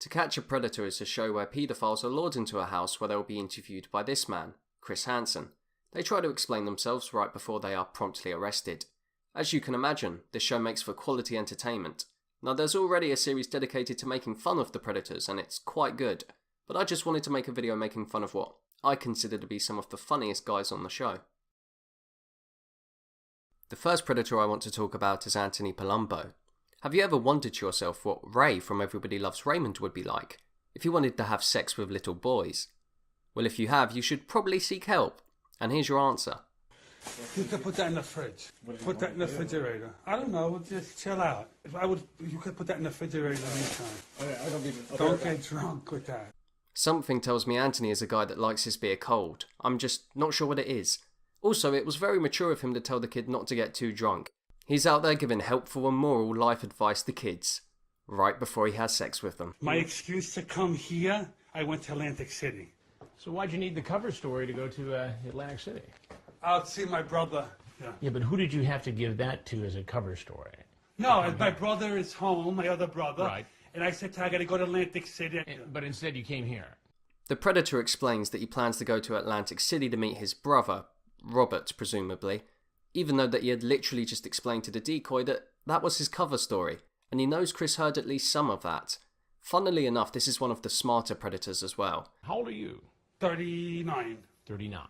To Catch a Predator is a show where paedophiles are lured into a house where they will be interviewed by this man, Chris Hansen. They try to explain themselves right before they are promptly arrested. As you can imagine, this show makes for quality entertainment. Now there's already a series dedicated to making fun of the Predators and it's quite good, but I just wanted to make a video making fun of what I consider to be some of the funniest guys on the show. The first Predator I want to talk about is Anthony Palumbo. Have you ever wondered to yourself what Ray from Everybody Loves Raymond would be like if he wanted to have sex with little boys? Well, if you have, you should probably seek help. And here's your answer. You could put that in the fridge. Put that in the refrigerator. I don't know, just chill out. You could put that in the refrigerator anytime. Don't get drunk with that. Something tells me Anthony is a guy that likes his beer cold. I'm just not sure what it is. Also, it was very mature of him to tell the kid not to get too drunk. He's out there giving helpful and moral life advice to kids, right before he has sex with them. My excuse to come here, I went to Atlantic City. So why'd you need the cover story to go to Atlantic City? I'll see my brother. Yeah, but who did you have to give that to as a cover story? No, my brother is home, my other brother. Right. And I said, I got to go to Atlantic City. But instead you came here. The Predator explains that he plans to go to Atlantic City to meet his brother, Robert presumably, even though that he had literally just explained to the decoy that that was his cover story, and he knows Chris heard at least some of that. Funnily enough, this is one of the smarter Predators as well. How old are you? 39. 39.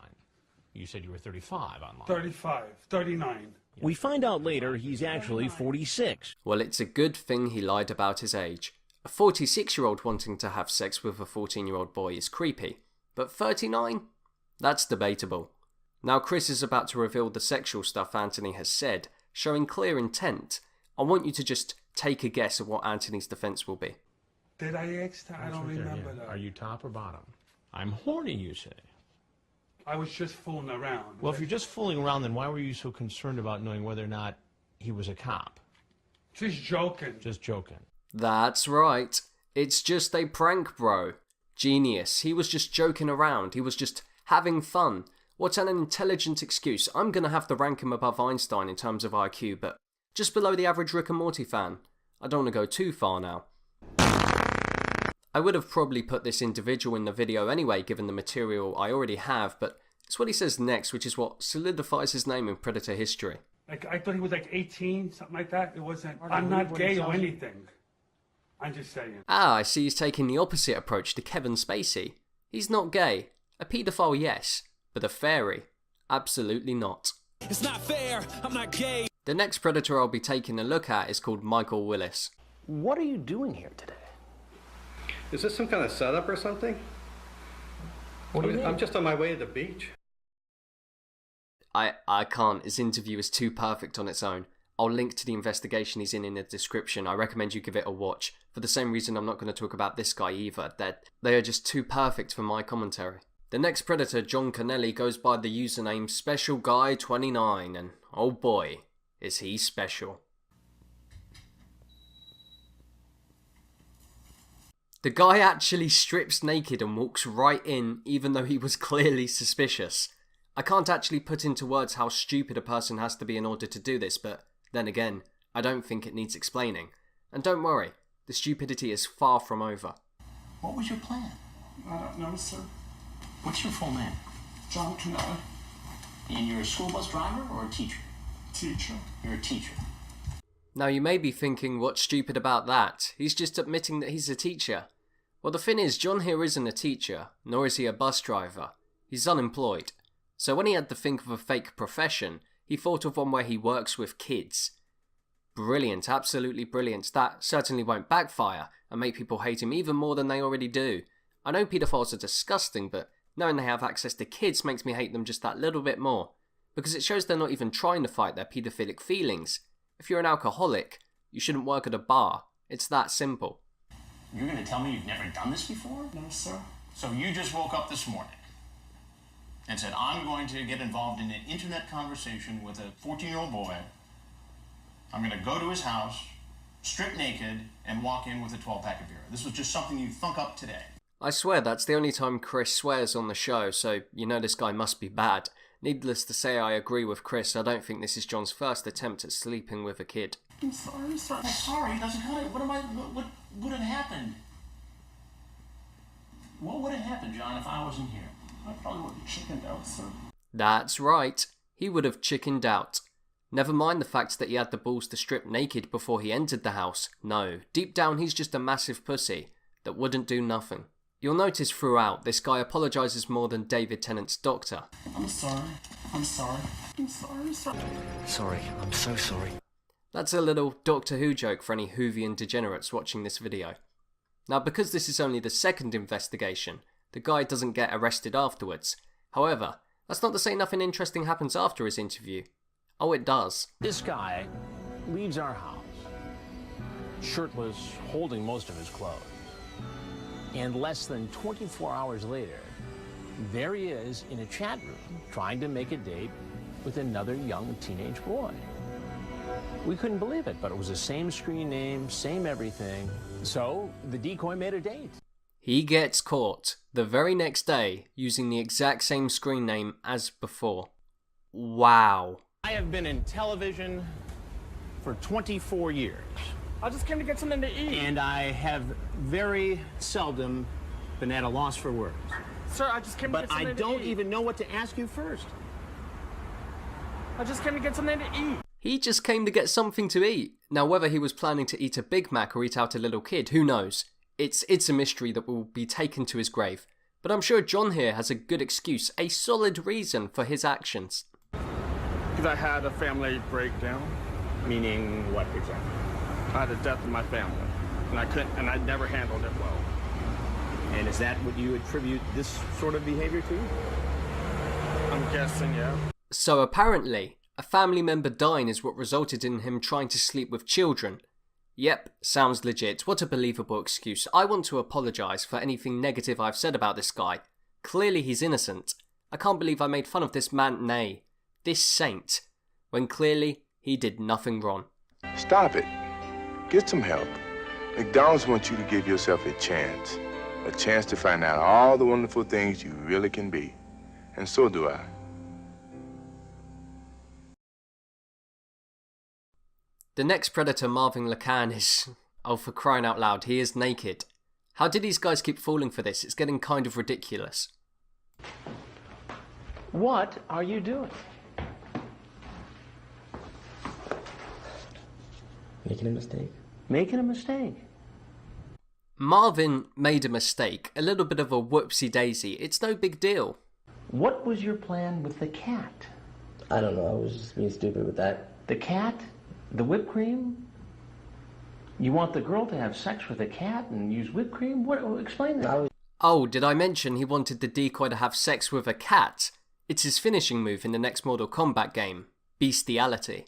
You said you were 35 online. 35. 39. We find out later he's actually 46. Well, it's a good thing he lied about his age. A 46-year-old wanting to have sex with a 14-year-old boy is creepy, but 39? That's debatable. Now Chris is about to reveal the sexual stuff Anthony has said, showing clear intent. I want you to just take a guess at what Anthony's defense will be. Did I ask that? I don't remember that. Are you top or bottom? I'm horny, you say. I was just fooling around. Well, if you're just fooling around, then why were you so concerned about knowing whether or not he was a cop? Just joking. Just joking. That's right. It's just a prank, bro. Genius. He was just joking around. He was just having fun. What an intelligent excuse. I'm going to have to rank him above Einstein in terms of IQ, but just below the average Rick and Morty fan. I don't want to go too far now. I would have probably put this individual in the video anyway, given the material I already have, but it's what he says next, which is what solidifies his name in Predator history. Like, I thought he was like 18, something like that. It wasn't, I'm not gay or anything. I'm just saying. Ah, I see he's taking the opposite approach to Kevin Spacey. He's not gay. A paedophile, yes. But a fairy? Absolutely not. It's not fair, I'm not gay. The next Predator I'll be taking a look at is called Michael Willis. What are you doing here today? Is this some kind of setup or something? What do you mean? I'm just on my way to the beach. I can't. His interview is too perfect on its own. I'll link to the investigation he's in the description. I recommend you give it a watch. For the same reason I'm not going to talk about this guy either. They are just too perfect for my commentary. The next Predator, John Connelly, goes by the username SpecialGuy29, and oh boy, is he special. The guy actually strips naked and walks right in, even though he was clearly suspicious. I can't actually put into words how stupid a person has to be in order to do this, but then again, I don't think it needs explaining. And don't worry, the stupidity is far from over. What was your plan? I don't know, sir. What's your full name? John Connelly. And you're a school bus driver or a teacher? Teacher. You're a teacher. Now you may be thinking, what's stupid about that? He's just admitting that he's a teacher. Well, the thing is, John here isn't a teacher, nor is he a bus driver. He's unemployed. So when he had to think of a fake profession, he thought of one where he works with kids. Brilliant, absolutely brilliant. That certainly won't backfire and make people hate him even more than they already do. I know paedophiles are disgusting, but knowing they have access to kids makes me hate them just that little bit more. Because it shows they're not even trying to fight their paedophilic feelings. If you're an alcoholic, you shouldn't work at a bar. It's that simple. You're going to tell me you've never done this before? No, sir. So you just woke up this morning and said, I'm going to get involved in an internet conversation with a 14-year-old boy. I'm going to go to his house, strip naked, and walk in with a 12-pack of beer. This was just something you thunk up today. I swear that's the only time Chris swears on the show, so you know this guy must be bad. Needless to say, I agree with Chris. I don't think this is John's first attempt at sleeping with a kid. I'm sorry, sir. I'm sorry, it doesn't cut it. What had happened? What would have happened, John, if I wasn't here? I probably would have chickened out, sir. That's right, he would have chickened out. Never mind the fact that he had the balls to strip naked before he entered the house. No, deep down he's just a massive pussy that wouldn't do nothing. You'll notice throughout, this guy apologises more than David Tennant's doctor. I'm sorry. I'm sorry. I'm sorry. I'm sorry. Sorry, I'm so sorry. That's a little Doctor Who joke for any Whovian degenerates watching this video. Now, because this is only the second investigation, the guy doesn't get arrested afterwards. However, that's not to say nothing interesting happens after his interview. Oh, it does. This guy leaves our house, shirtless, holding most of his clothes. And less than 24 hours later, there he is in a chat room trying to make a date with another young teenage boy. We couldn't believe it, but it was the same screen name, same everything. So the decoy made a date. He gets caught the very next day using the exact same screen name as before. Wow. I have been in television for 24 years. I just came to get something to eat. And I have very seldom been at a loss for words. Sir, I just came to get something to eat. But I don't even know what to ask you first. I just came to get something to eat. He just came to get something to eat. Now, whether he was planning to eat a Big Mac or eat out a little kid, who knows? It's a mystery that will be taken to his grave. But I'm sure John here has a good excuse, a solid reason for his actions. Because I had a family breakdown. Meaning what exactly? I had a death in my family. And I never handled it well. And is that what you attribute this sort of behavior to? I'm guessing, yeah. So apparently, a family member dying is what resulted in him trying to sleep with children. Yep, sounds legit. What a believable excuse. I want to apologise for anything negative I've said about this guy. Clearly he's innocent. I can't believe I made fun of this man, nay, this saint, when clearly he did nothing wrong. Stop it. Get some help. McDonald's wants you to give yourself a chance to find out all the wonderful things you really can be. And so do I. The next predator, Marvin Lacan, is... oh, for crying out loud, he is naked. How did these guys keep falling for this? It's getting kind of ridiculous. What are you doing? Making a mistake. Making a mistake. Marvin made a mistake. A little bit of a whoopsie-daisy. It's no big deal. What was your plan with the cat? I don't know, I was just being stupid with that. The cat? The whipped cream? You want the girl to have sex with a cat and use whipped cream? What? Explain that. Oh, did I mention he wanted the decoy to have sex with a cat? It's his finishing move in the next Mortal Kombat game, Bestiality.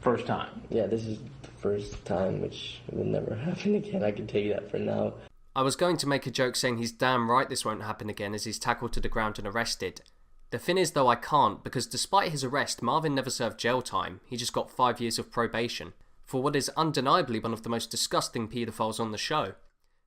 First time. Yeah, this is the first time, which will never happen again. I can tell you that for now. I was going to make a joke saying he's damn right this won't happen again as he's tackled to the ground and arrested. The thing is though, I can't, because despite his arrest, Marvin never served jail time. He just got 5 years of probation for what is undeniably one of the most disgusting paedophiles on the show.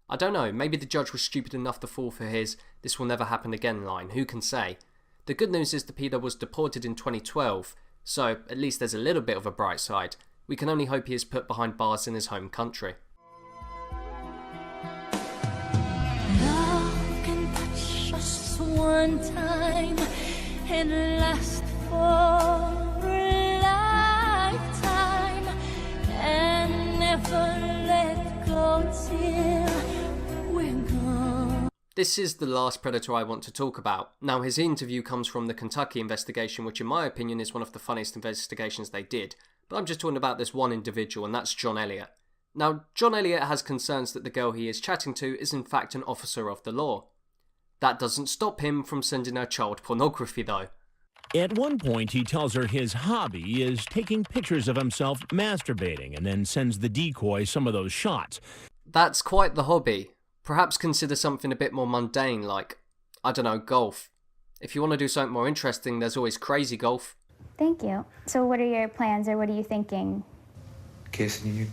I don't know, maybe the judge was stupid enough to fall for his "this will never happen again" line, who can say? The good news is the pedo was deported in 2012, so at least there's a little bit of a bright side. We can only hope he is put behind bars in his home country. Love can touch us one time and last for a lifetime and never let go till we're gone. This is the last predator I want to talk about. Now, his interview comes from the Kentucky investigation, which in my opinion is one of the funniest investigations they did. But I'm just talking about this one individual, and that's John Elliott. Now, John Elliott has concerns that the girl he is chatting to is in fact an officer of the law. That doesn't stop him from sending her child pornography though. At one point, he tells her his hobby is taking pictures of himself masturbating and then sends the decoy some of those shots. That's quite the hobby. Perhaps consider something a bit more mundane like, I don't know, golf. If you want to do something more interesting, there's always crazy golf. Thank you. So what are your plans or what are you thinking? Kissing you.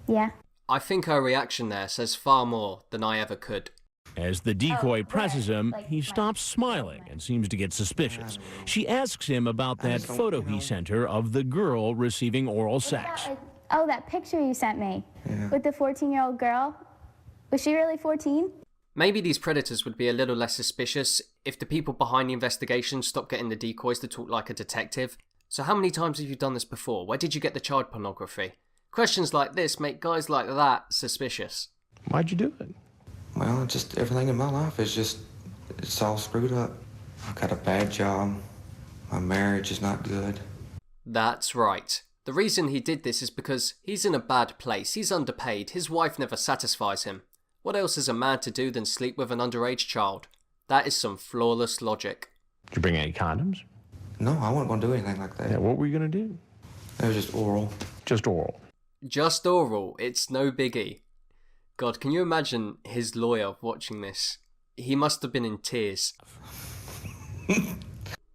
Yeah. I think her reaction there says far more than I ever could. As the decoy presses him, he stops smiling and seems to get suspicious. She asks him about that photo he sent her of the girl receiving oral sex. That picture you sent me with the 14-year-old girl. Was she really 14? Maybe these predators would be a little less suspicious if the people behind the investigation stopped getting the decoys to talk like a detective. So how many times have you done this before? Where did you get the child pornography? Questions like this make guys like that suspicious. Why'd you do it? Well, just everything in my life is it's all screwed up. I've got a bad job. My marriage is not good. That's right. The reason he did this is because he's in a bad place. He's underpaid. His wife never satisfies him. What else is a man to do than sleep with an underage child? That is some flawless logic. Did you bring any condoms? No, I wasn't going to do anything like that. Yeah, what were you going to do? It was just oral. Just oral. Just oral. It's no biggie. God, can you imagine his lawyer watching this? He must have been in tears.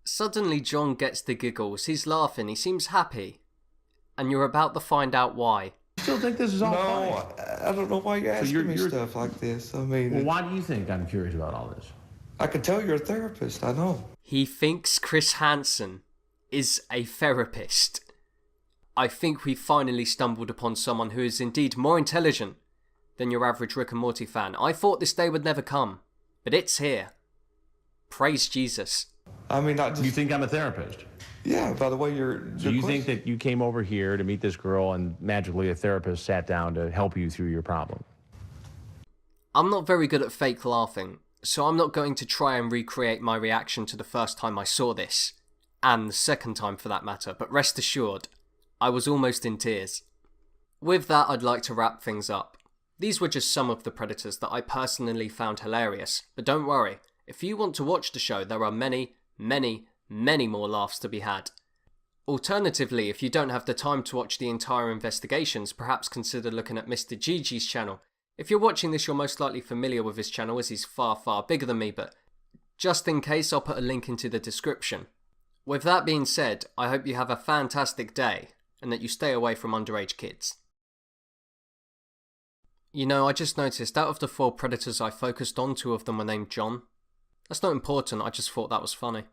Suddenly John gets the giggles. He's laughing. He seems happy. And you're about to find out why. You still think this is all funny? No, I don't know why you're asking me stuff like this. I mean... Well, why do you think I'm curious about all this? I can tell you're a therapist, I know. He thinks Chris Hansen is a therapist. I think we finally stumbled upon someone who is indeed more intelligent than your average Rick and Morty fan. I thought this day would never come, but it's here. Praise Jesus. I mean, not just... You think I'm a therapist? Yeah, by the way, So you think that you came over here to meet this girl and magically a therapist sat down to help you through your problem? I'm not very good at fake laughing, so I'm not going to try and recreate my reaction to the first time I saw this, and the second time for that matter, but rest assured, I was almost in tears. With that, I'd like to wrap things up. These were just some of the predators that I personally found hilarious, but don't worry, if you want to watch the show, there are many, many, many more laughs to be had. Alternatively, if you don't have the time to watch the entire investigations, perhaps consider looking at Mr. Gigi's channel. If you're watching this, you're most likely familiar with his channel as he's far, far bigger than me, but just in case, I'll put a link into the description. With that being said, I hope you have a fantastic day, and that you stay away from underage kids. You know, I just noticed out of the 4 predators I focused on, 2 of them were named John. That's not important, I just thought that was funny.